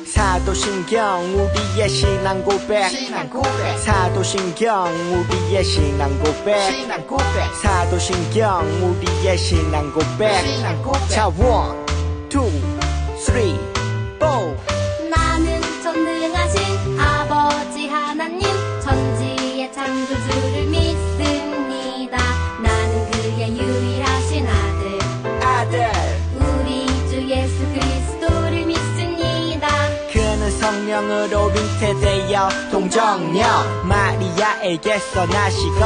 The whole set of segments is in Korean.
사도신경 우리의 신앙 고백 사도신경 우리의 신앙 고백 사도신경 우리의 신앙 고백 자 1, 2, 3, 4 나는 전능하신 아버지 하나님 천지의 창조주를 믿습니다. 나는 그의 유일하신 아들 우리 주 예수 그리스도를 믿습니다. 그는 성령으로 잉태되어 동정녀 마리아에게서 나시고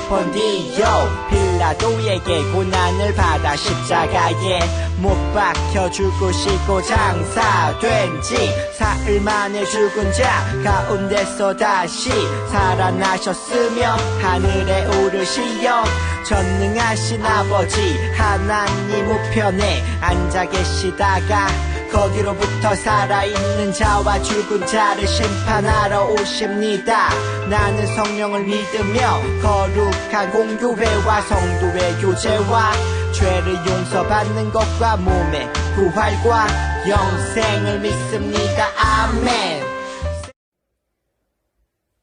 본디오 빌라도에게 고난을 받아 십자가에 못 박혀 죽으시고 장사된 지 사흘 만에 죽은 자 가운데서 다시 살아나셨으며 하늘에 오르시어 전능하신 아버지 하나님 우편에 앉아 계시다가 거기로부터 살아있는 자와 죽은 자를 심판하러 오십니다. 나는 성령을 믿으며 거룩한 공교회와 성도의 교제와 죄를 용서받는 것과 몸의 부활과 영생을 믿습니다. 아멘.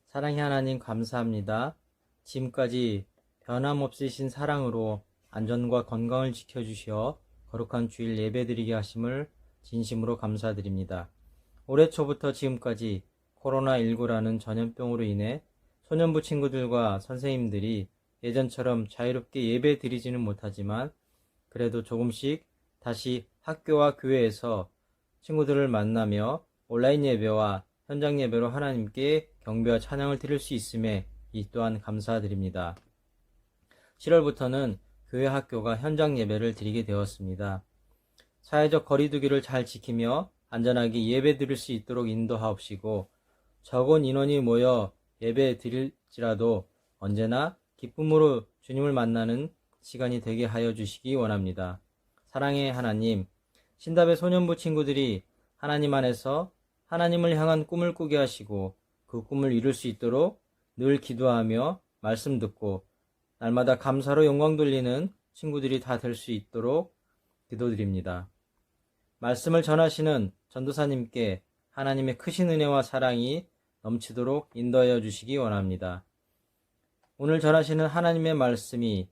사랑의 하나님 감사합니다. 지금까지 변함없으신 사랑으로 안전과 건강을 지켜주시어 거룩한 주일 예배드리게 하심을 진심으로 감사드립니다. 올해 초부터 지금까지 코로나19라는 전염병으로 인해 소년부 친구들과 선생님들이 예전처럼 자유롭게 예배 드리지는 못하지만 그래도 조금씩 다시 학교와 교회에서 친구들을 만나며 온라인 예배와 현장 예배로 하나님께 경배와 찬양을 드릴 수 있음에 이 또한 감사드립니다. 7월부터는 교회 학교가 현장 예배를 드리게 되었습니다. 사회적 거리두기를 잘 지키며 안전하게 예배 드릴 수 있도록 인도하옵시고 적은 인원이 모여 예배 드릴지라도 언제나 기쁨으로 주님을 만나는 시간이 되게 하여 주시기 원합니다. 사랑의 하나님, 신답의 소년부 친구들이 하나님 안에서 하나님을 향한 꿈을 꾸게 하시고 그 꿈을 이룰 수 있도록 늘 기도하며 말씀 듣고 날마다 감사로 영광 돌리는 친구들이 다 될 수 있도록 기도드립니다. 말씀을 전하시는 전도사님께 하나님의 크신 은혜와 사랑이 넘치도록 인도하여 주시기 원합니다. 오늘 전하시는 하나님의 말씀이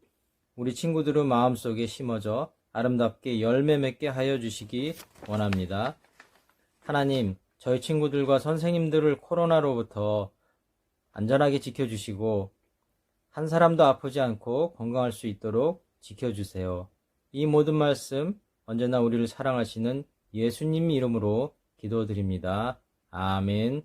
우리 친구들의 마음속에 심어져 아름답게 열매 맺게 하여 주시기 원합니다. 하나님, 저희 친구들과 선생님들을 코로나로부터 안전하게 지켜주시고 한 사람도 아프지 않고 건강할 수 있도록 지켜주세요. 이 모든 말씀 언제나 우리를 사랑하시는 예수님 이름으로 기도드립니다. 아멘.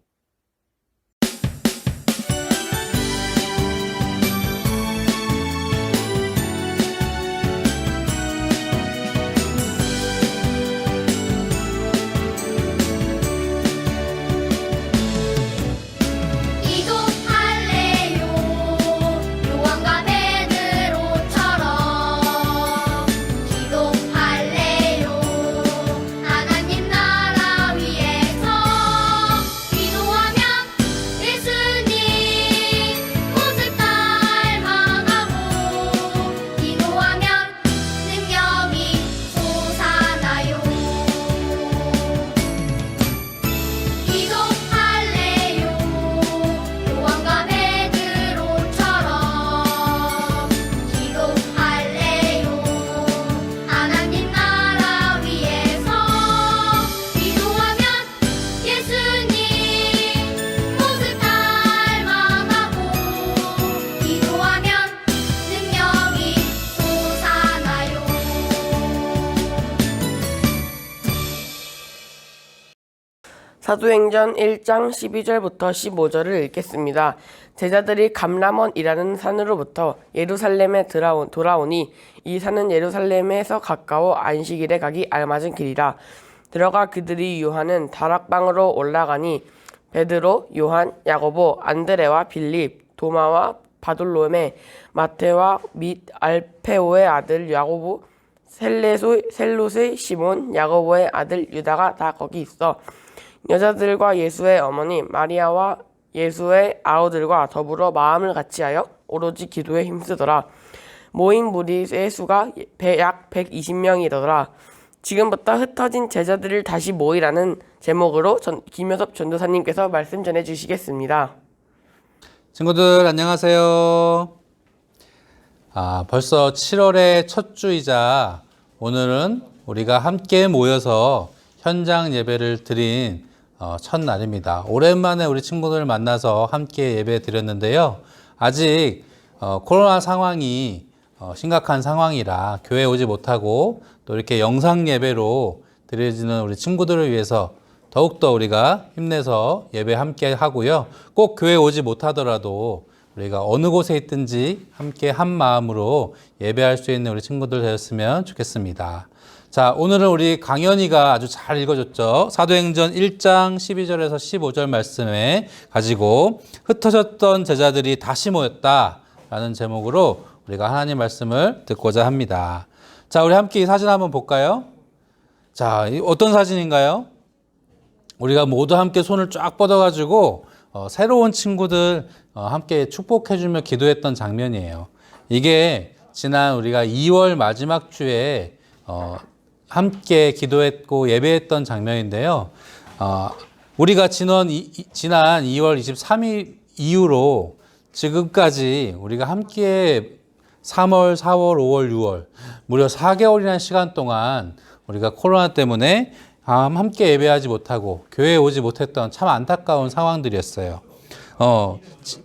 사도행전 1장 12절부터 15절을 읽겠습니다. 제자들이 감람원이라는 산으로부터 예루살렘에 돌아오니 이 산은 예루살렘에서 가까워 안식일에 가기 알맞은 길이라. 들어가 그들이 유하는 다락방으로 올라가니 베드로, 요한, 야고보, 안드레와 빌립, 도마와 바돌로메, 마테와 및 알페오의 아들 야고보, 셀롯의 시몬, 야고보의 아들 유다가 다 거기 있어. 여자들과 예수의 어머니 마리아와 예수의 아우들과 더불어 마음을 같이하여 오로지 기도에 힘쓰더라. 모인 무리의 수가 약 120명이더라. 지금부터 흩어진 제자들을 다시 모이라는 제목으로 김효섭 전도사님께서 말씀 전해 주시겠습니다. 친구들 안녕하세요. 벌써 7월의 첫 주이자 오늘은 우리가 함께 모여서 현장 예배를 드린 첫날입니다. 오랜만에 우리 친구들 만나서 함께 예배 드렸는데요. 아직 코로나 상황이 심각한 상황이라 교회에 오지 못하고 또 이렇게 영상 예배로 드려지는 우리 친구들을 위해서 더욱더 우리가 힘내서 예배 함께 하고요. 꼭 교회에 오지 못하더라도 우리가 어느 곳에 있든지 함께 한 마음으로 예배할 수 있는 우리 친구들 되었으면 좋겠습니다. 자, 오늘은 우리 강연이가 아주 잘 읽어줬죠. 사도행전 1장 12절에서 15절 말씀에 가지고 흩어졌던 제자들이 다시 모였다라는 제목으로 우리가 하나님 말씀을 듣고자 합니다. 자, 우리 함께 이 사진 한번 볼까요? 자, 어떤 사진인가요? 우리가 모두 함께 손을 쫙 뻗어가지고 새로운 친구들 함께 축복해주며 기도했던 장면이에요. 이게 지난 우리가 2월 마지막 주에 함께 기도했고 예배했던 장면인데요. 우리가 지난 2월 23일 이후로 지금까지 우리가 함께 3월, 4월, 5월, 6월 무려 4개월이라는 시간 동안 우리가 코로나 때문에 함께 예배하지 못하고 교회에 오지 못했던 참 안타까운 상황들이었어요.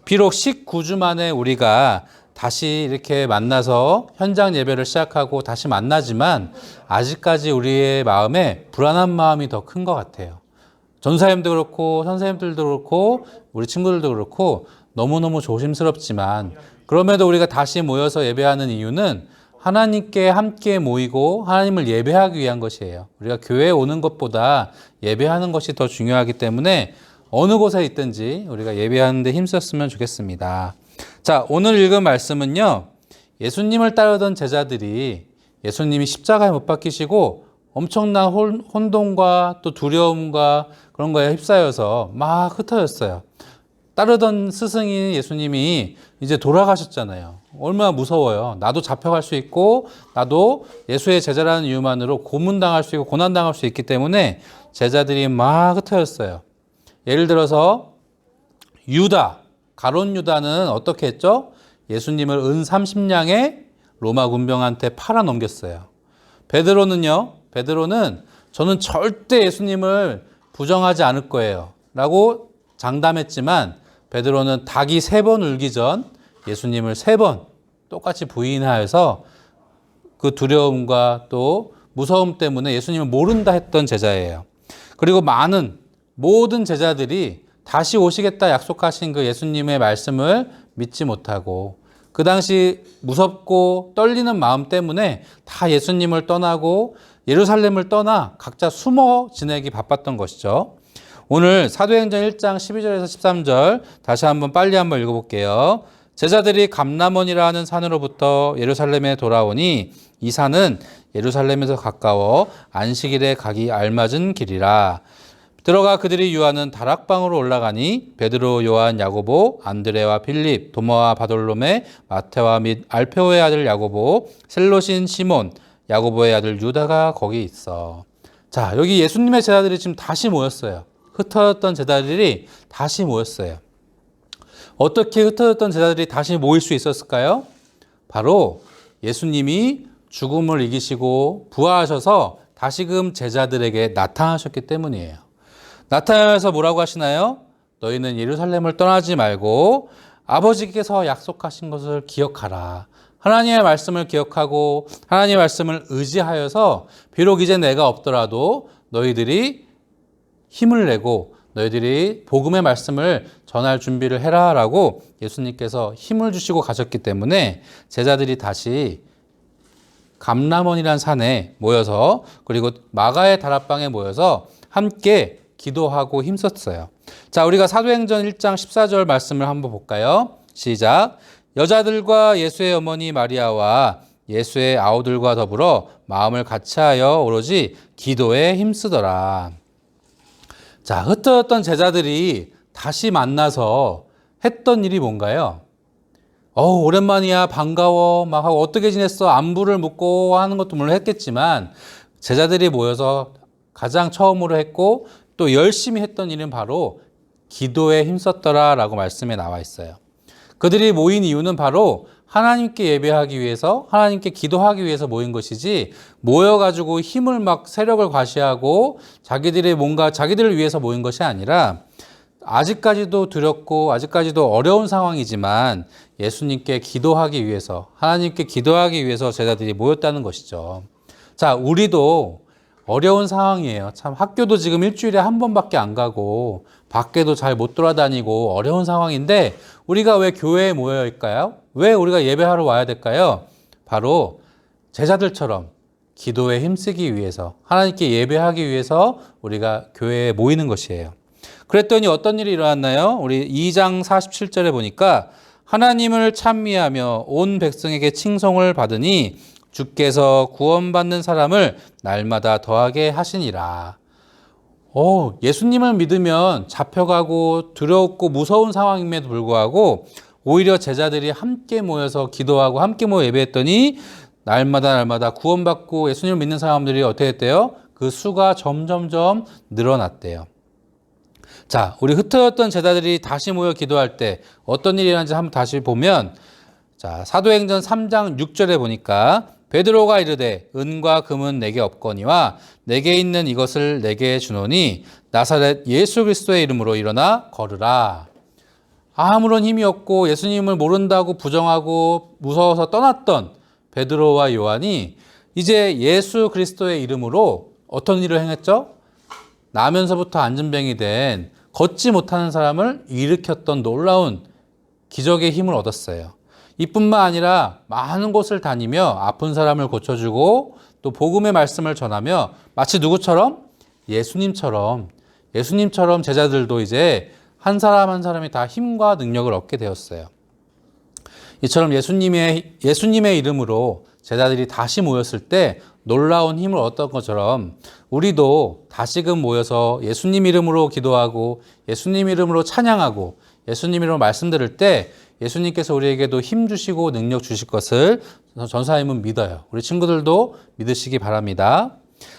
비록 19주 만에 우리가 다시 이렇게 만나서 현장 예배를 시작하고 다시 만나지만 아직까지 우리의 마음에 불안한 마음이 더 큰 것 같아요. 전사님도 그렇고 선생님들도 그렇고 우리 친구들도 그렇고 너무너무 조심스럽지만 그럼에도 우리가 다시 모여서 예배하는 이유는 하나님께 함께 모이고 하나님을 예배하기 위한 것이에요. 우리가 교회에 오는 것보다 예배하는 것이 더 중요하기 때문에 어느 곳에 있든지 우리가 예배하는 데 힘썼으면 좋겠습니다. 자, 오늘 읽은 말씀은요. 예수님을 따르던 제자들이 예수님이 십자가에 못 박히시고 엄청난 혼돈과 또 두려움과 그런 거에 휩싸여서 막 흩어졌어요. 따르던 스승인 예수님이 이제 돌아가셨잖아요. 얼마나 무서워요. 나도 잡혀갈 수 있고 나도 예수의 제자라는 이유만으로 고문당할 수 있고 고난당할 수 있기 때문에 제자들이 막 흩어졌어요. 예를 들어서 유다, 가룟 유다는 어떻게 했죠? 예수님을 은 30냥에 로마 군병한테 팔아 넘겼어요. 베드로는요. 베드로는 저는 절대 예수님을 부정하지 않을 거예요 라고 장담했지만 베드로는 닭이 3번 울기 전 예수님을 3번 똑같이 부인하여서 그 두려움과 또 무서움 때문에 예수님을 모른다 했던 제자예요. 그리고 모든 제자들이 다시 오시겠다 약속하신 그 예수님의 말씀을 믿지 못하고 그 당시 무섭고 떨리는 마음 때문에 다 예수님을 떠나고 예루살렘을 떠나 각자 숨어 지내기 바빴던 것이죠. 오늘 사도행전 1장 12절에서 13절 다시 빨리 한번 읽어볼게요. 제자들이 감람원이라 하는 산으로부터 예루살렘에 돌아오니 이 산은 예루살렘에서 가까워 안식일에 가기 알맞은 길이라. 들어가 그들이 유하는 다락방으로 올라가니 베드로, 요한, 야고보, 안드레와 빌립, 도마와 바돌로메, 마테와 및 알페오의 아들 야고보, 셀롯인 시몬, 야고보의 아들 유다가 거기 있어. 자, 여기 예수님의 제자들이 지금 다시 모였어요. 흩어졌던 제자들이 다시 모였어요. 어떻게 흩어졌던 제자들이 다시 모일 수 있었을까요? 바로 예수님이 죽음을 이기시고 부활하셔서 다시금 제자들에게 나타나셨기 때문이에요. 나타나셔서 뭐라고 하시나요? 너희는 예루살렘을 떠나지 말고 아버지께서 약속하신 것을 기억하라. 하나님의 말씀을 기억하고 하나님의 말씀을 의지하여서 비록 이제 내가 없더라도 너희들이 힘을 내고 너희들이 복음의 말씀을 전할 준비를 해라 라고 예수님께서 힘을 주시고 가셨기 때문에 제자들이 다시 감람원이라는 산에 모여서 그리고 마가의 다락방에 모여서 함께 기도하고 힘썼어요. 자, 우리가 사도행전 1장 14절 말씀을 한번 볼까요? 시작. 여자들과 예수의 어머니 마리아와 예수의 아우들과 더불어 마음을 같이하여 오로지 기도에 힘쓰더라. 자, 흩어졌던 제자들이 다시 만나서 했던 일이 뭔가요? 오랜만이야, 반가워, 막 하고 어떻게 지냈어? 안부를 묻고 하는 것도 물론 했겠지만 제자들이 모여서 가장 처음으로 했고 또 열심히 했던 일은 바로 기도에 힘썼더라라고 말씀에 나와 있어요. 그들이 모인 이유는 바로 하나님께 예배하기 위해서, 하나님께 기도하기 위해서 모인 것이지, 모여가지고 힘을 막 세력을 과시하고 자기들의 뭔가 자기들을 위해서 모인 것이 아니라, 아직까지도 두렵고 아직까지도 어려운 상황이지만 예수님께 기도하기 위해서, 하나님께 기도하기 위해서 제자들이 모였다는 것이죠. 자, 우리도 어려운 상황이에요. 참, 학교도 지금 일주일에 한 번밖에 안 가고 밖에도 잘 못 돌아다니고 어려운 상황인데, 우리가 왜 교회에 모여 있을까요? 왜 우리가 예배하러 와야 될까요? 바로 제자들처럼 기도에 힘쓰기 위해서, 하나님께 예배하기 위해서 우리가 교회에 모이는 것이에요. 그랬더니 어떤 일이 일어났나요? 우리 2장 47절에 보니까 하나님을 찬미하며 온 백성에게 칭송을 받으니 주께서 구원받는 사람을 날마다 더하게 하시니라. 예수님을 믿으면 잡혀가고 두렵고 무서운 상황임에도 불구하고 오히려 제자들이 함께 모여서 기도하고 함께 모여 예배했더니 날마다 구원받고 예수님을 믿는 사람들이 어떻게 했대요? 그 수가 점점점 늘어났대요. 자, 우리 흩어졌던 제자들이 다시 모여 기도할 때 어떤 일이 일어나는지 한번 다시 보면, 자, 사도행전 3장 6절에 보니까 베드로가 이르되 은과 금은 내게 없거니와 내게 있는 이것을 내게 주노니 나사렛 예수 그리스도의 이름으로 일어나 걸으라. 아무런 힘이 없고 예수님을 모른다고 부정하고 무서워서 떠났던 베드로와 요한이 이제 예수 그리스도의 이름으로 어떤 일을 행했죠? 나면서부터 안진병이 된 걷지 못하는 사람을 일으켰던 놀라운 기적의 힘을 얻었어요. 이뿐만 아니라 많은 곳을 다니며 아픈 사람을 고쳐주고 또 복음의 말씀을 전하며 마치 누구처럼? 예수님처럼 제자들도 이제 한 사람 한 사람이 다 힘과 능력을 얻게 되었어요. 이처럼 예수님의 이름으로 제자들이 다시 모였을 때 놀라운 힘을 얻었던 것처럼 우리도 다시금 모여서 예수님 이름으로 기도하고 예수님 이름으로 찬양하고 예수님 이름으로 말씀 들을 때 예수님께서 우리에게도 힘 주시고 능력 주실 것을 전사님은 믿어요. 우리 친구들도 믿으시기 바랍니다.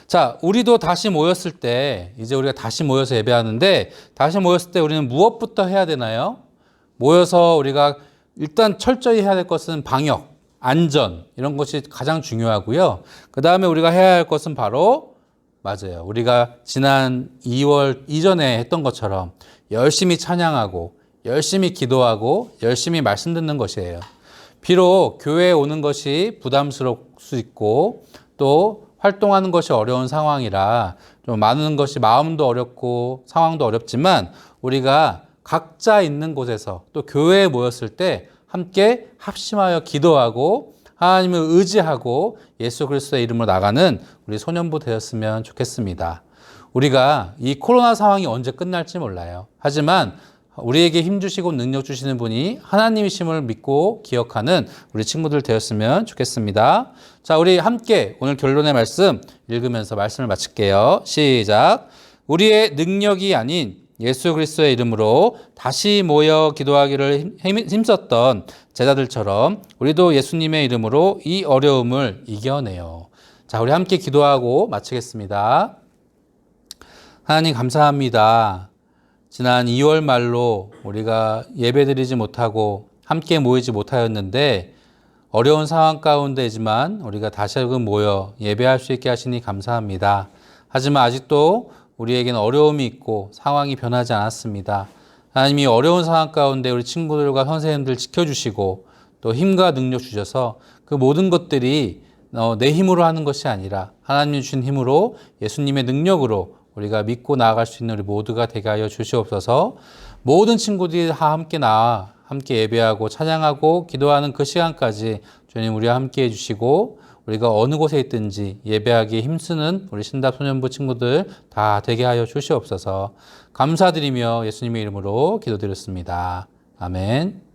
자, 우리도 다시 모였을 때, 이제 우리가 다시 모여서 예배하는데, 다시 모였을 때 우리는 무엇부터 해야 되나요? 모여서 우리가 일단 철저히 해야 될 것은 방역, 안전, 이런 것이 가장 중요하고요. 그 다음에 우리가 해야 할 것은 바로, 맞아요, 우리가 지난 2월 이전에 했던 것처럼 열심히 찬양하고 열심히 기도하고 열심히 말씀 듣는 것이에요. 비록 교회에 오는 것이 부담스러울 수 있고 또 활동하는 것이 어려운 상황이라 좀 많은 것이 마음도 어렵고 상황도 어렵지만 우리가 각자 있는 곳에서 또 교회에 모였을 때 함께 합심하여 기도하고 하나님을 의지하고 예수 그리스도의 이름으로 나가는 우리 소년부 되었으면 좋겠습니다. 우리가 이 코로나 상황이 언제 끝날지 몰라요. 하지만 우리에게 힘 주시고 능력 주시는 분이 하나님이심을 믿고 기억하는 우리 친구들 되었으면 좋겠습니다. 자, 우리 함께 오늘 결론의 말씀 읽으면서 말씀을 마칠게요. 시작. 우리의 능력이 아닌 예수 그리스도의 이름으로 다시 모여 기도하기를 힘썼던 제자들처럼 우리도 예수님의 이름으로 이 어려움을 이겨내요. 자, 우리 함께 기도하고 마치겠습니다. 하나님 감사합니다. 지난 2월 말로 우리가 예배드리지 못하고 함께 모이지 못하였는데 어려운 상황 가운데지만 우리가 다시금 모여 예배할 수 있게 하시니 감사합니다. 하지만 아직도 우리에게는 어려움이 있고 상황이 변하지 않았습니다. 하나님이 어려운 상황 가운데 우리 친구들과 선생님들 지켜주시고 또 힘과 능력 주셔서 그 모든 것들이 내 힘으로 하는 것이 아니라 하나님 주신 힘으로 예수님의 능력으로 우리가 믿고 나아갈 수 있는 우리 모두가 되게 하여 주시옵소서. 모든 친구들이 함께 나와 함께 예배하고 찬양하고 기도하는 그 시간까지 주님 우리와 함께 해주시고 우리가 어느 곳에 있든지 예배하기에 힘쓰는 우리 신답 소년부 친구들 다 되게 하여 주시옵소서. 감사드리며 예수님의 이름으로 기도드렸습니다. 아멘.